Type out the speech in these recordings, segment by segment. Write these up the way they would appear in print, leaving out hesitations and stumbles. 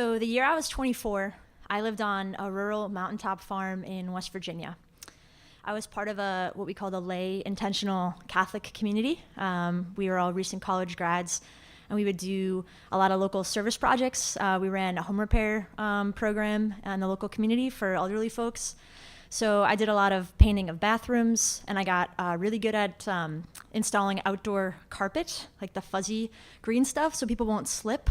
So the year I was 24, I lived on a rural mountaintop farm in West Virginia. I was part of what we called a lay intentional Catholic community. We were all recent college grads, and we would do a lot of local service projects. We ran a home repair program in the local community for elderly folks. So I did a lot of painting of bathrooms, and I got really good at installing outdoor carpet, like the fuzzy green stuff, so people won't slip.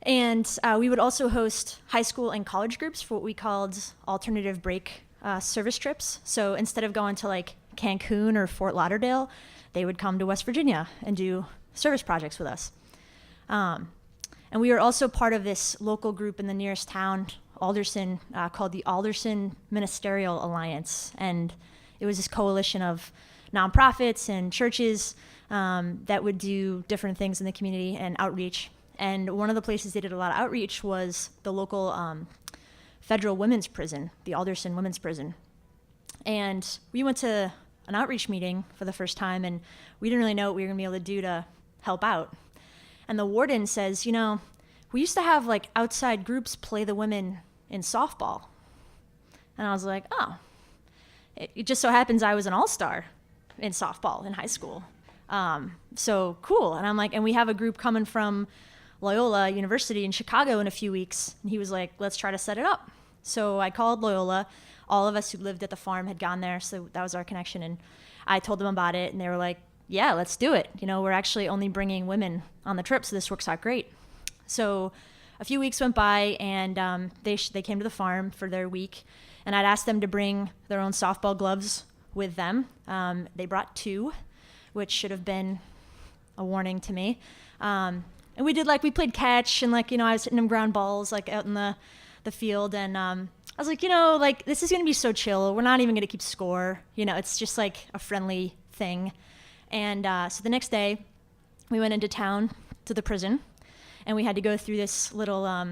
And we would also host high school and college groups for what we called alternative break service trips. So instead of going to like Cancun or Fort Lauderdale, they would come to West Virginia and do service projects with us. And we were also part of this local group in the nearest town, Alderson, called the Alderson Ministerial Alliance. And it was this coalition of nonprofits and churches that would do different things in the community and outreach. And one of the places they did a lot of outreach was the local federal women's prison, the Alderson Women's Prison. And we went to an outreach meeting for the first time, and we didn't really know what we were going to be able to do to help out. And the warden says, you know, we used to have like outside groups play the women in softball. And I was like, oh, it just so happens I was an all-star in softball in high school. So cool. And I'm like, and we have a group coming from Loyola University in Chicago in a few weeks. And he was like, let's try to set it up. So I called Loyola. All of us who lived at the farm had gone there, so that was our connection. And I told them about it, and they were like, yeah, let's do it. You know, we're actually only bringing women on the trip, so this works out great. So a few weeks went by, and they came to the farm for their week, and I'd asked them to bring their own softball gloves with them. They brought 2, which should have been a warning to me. And we played catch, and I was hitting them ground balls like out in the field, and I was like, this is going to be so chill. We're not even going to keep score. It's just like a friendly thing. And so the next day, we went into town to the prison, and we had to go through this little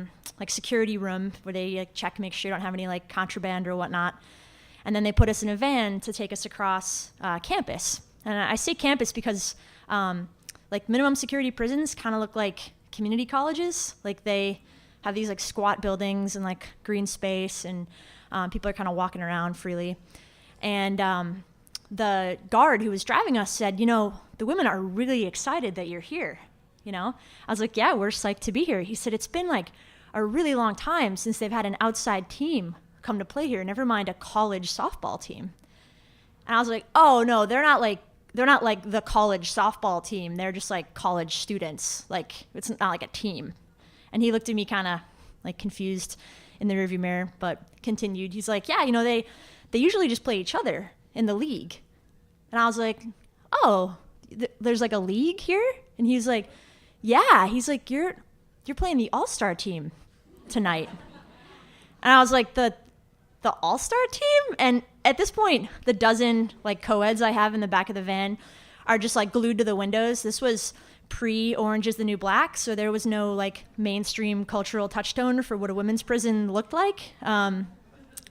security room where they check, make sure you don't have any contraband or whatnot. And then they put us in a van to take us across campus. And I say campus because minimum security prisons kind of look like community colleges. They have these squat buildings and green space, and people are kind of walking around freely. And the guard who was driving us said, the women are really excited that you're here. I was like, yeah, we're psyched to be here. He said, it's been a really long time since they've had an outside team come to play here, never mind a college softball team. And I was like, oh no, they're not like the college softball team. They're just college students. It's not like a team. And he looked at me kind of confused in the rearview mirror, but continued. He's like, yeah, they usually just play each other in the league. And I was like, oh, there's a league here? And he's like, yeah. He's like, you're playing the all-star team tonight. And I was like, the all-star team? And at this point, the dozen co-eds I have in the back of the van are just glued to the windows. This was pre-Orange is the New Black, so there was no mainstream cultural touchstone for what a women's prison looked like.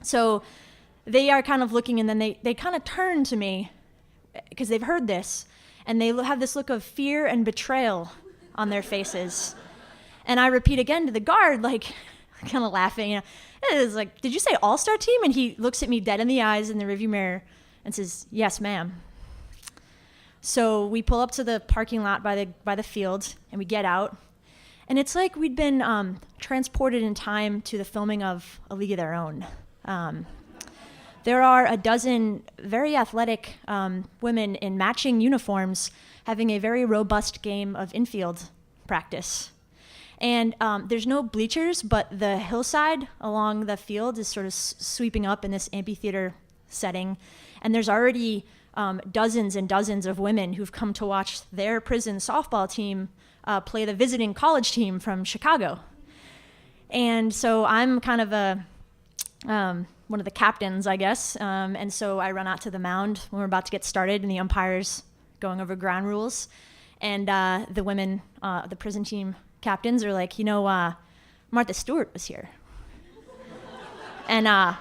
So they are kind of looking, and then they kind of turn to me because they've heard this, and they have this look of fear and betrayal on their faces. And I repeat again to the guard, kind of laughing, it was did you say all-star team? And he looks at me dead in the eyes in the rearview mirror and says, yes, ma'am. So we pull up to the parking lot by the field, and we get out. And it's like we'd been transported in time to the filming of A League of Their Own. There are a dozen very athletic women in matching uniforms having a very robust game of infield practice. And there's no bleachers, but the hillside along the field is sort of sweeping up in this amphitheater setting. And there's already dozens and dozens of women who've come to watch their prison softball team play the visiting college team from Chicago. And so I'm kind of one of the captains, I guess. And so I run out to the mound when we're about to get started, and the umpire's going over ground rules. And the women, the prison team captains are like, Martha Stewart was here. And I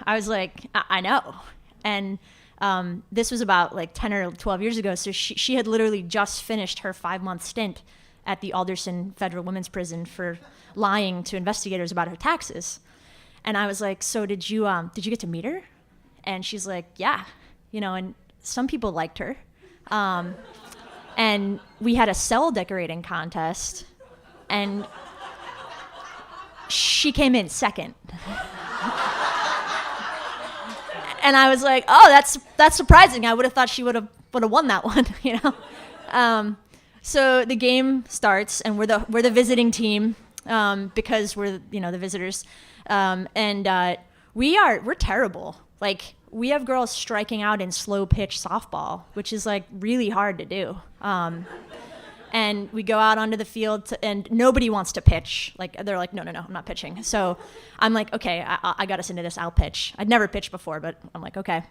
was like, I know. And this was about 10 or 12 years ago, so she had literally just finished her 5-month stint at the Alderson Federal Women's Prison for lying to investigators about her taxes. And I was like, so did you get to meet her? And she's like, yeah, and some people liked her. And we had a cell decorating contest, and she came in second. And I was like, oh, that's surprising. I would have thought she would have won that one, So the game starts, and we're the visiting team because we're the visitors, and we're terrible. Like, we have girls striking out in slow pitch softball, which is like really hard to do. And we go out onto the field, and nobody wants to pitch. Like, they're like, no, I'm not pitching. So I'm like, okay, I got us into this. I'll pitch. I'd never pitched before, but I'm like, okay.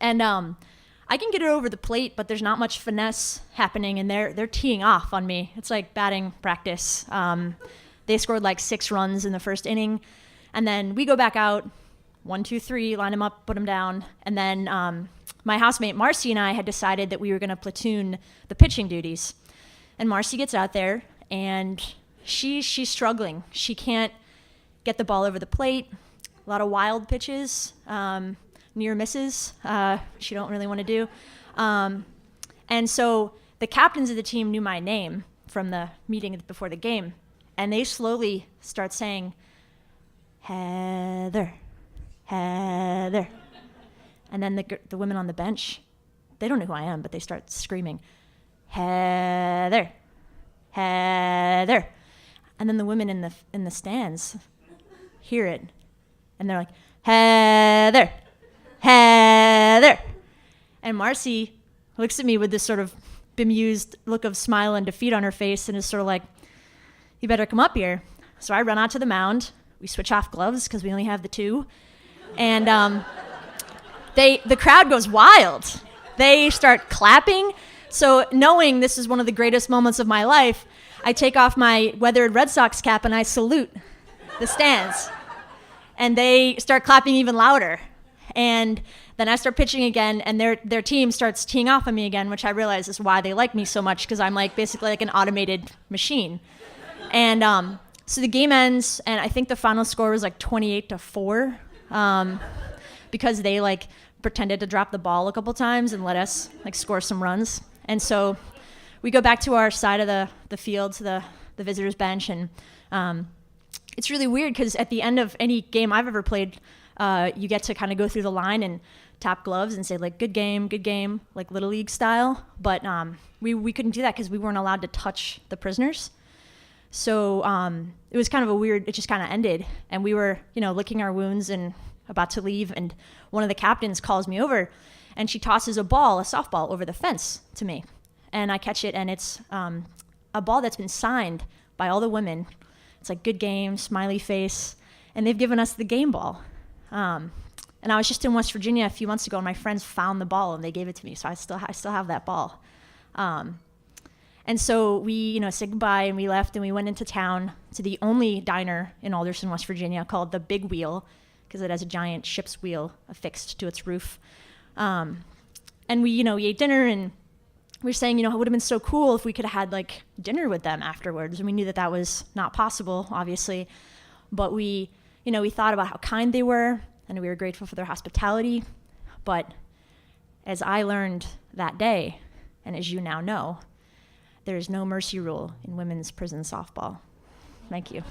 And I can get it over the plate, but there's not much finesse happening, and they're teeing off on me. It's like batting practice. They scored like 6 runs in the first inning, and then we go back out, 1, 2, 3, line them up, put them down, and then my housemate Marcy and I had decided that we were going to platoon the pitching duties. And Marcy gets out there, and she's struggling. She can't get the ball over the plate. A lot of wild pitches, near misses. She don't really want to do. And so the captains of the team knew my name from the meeting before the game, and they slowly start saying, Heather, Heather. And then the women on the bench, they don't know who I am, but they start screaming, Heather, Heather. And then the women in the stands hear it, and they're like, Heather, Heather. And Marcy looks at me with this sort of bemused look of smile and defeat on her face, and is sort of like, you better come up here. So I run out to the mound. We switch off gloves because we only have the 2. And the crowd goes wild. They start clapping. So knowing this is one of the greatest moments of my life, I take off my weathered Red Sox cap and I salute the stands. And they start clapping even louder. And then I start pitching again, and their team starts teeing off on me again, which I realize is why they like me so much, because I'm like basically like an automated machine. And so the game ends, and I think the final score was like 28-4, because they like pretended to drop the ball a couple times and let us like score some runs. And so we go back to our side of the field, to the visitors bench, and it's really weird because at the end of any game I've ever played, you get to kind of go through the line and tap gloves and say like good game, like Little League style. But we couldn't do that because we weren't allowed to touch the prisoners. So it was kind of it just kind of ended, and we were licking our wounds and about to leave, and one of the captains calls me over, and she tosses a softball over the fence to me, and I catch it, and it's a ball that's been signed by all the women. It's like good game, smiley face, and they've given us the game ball. And I was just in West Virginia a few months ago, and my friends found the ball and they gave it to me, so I still have that ball. And so we said goodbye, and we left, and we went into town to the only diner in Alderson, West Virginia, called the Big Wheel, because it has a giant ship's wheel affixed to its roof. And we ate dinner, and we were saying, it would have been so cool if we could have had like dinner with them afterwards. And we knew that was not possible, obviously. But we thought about how kind they were, and we were grateful for their hospitality. But as I learned that day, and as you now know, there is no mercy rule in women's prison softball. Thank you.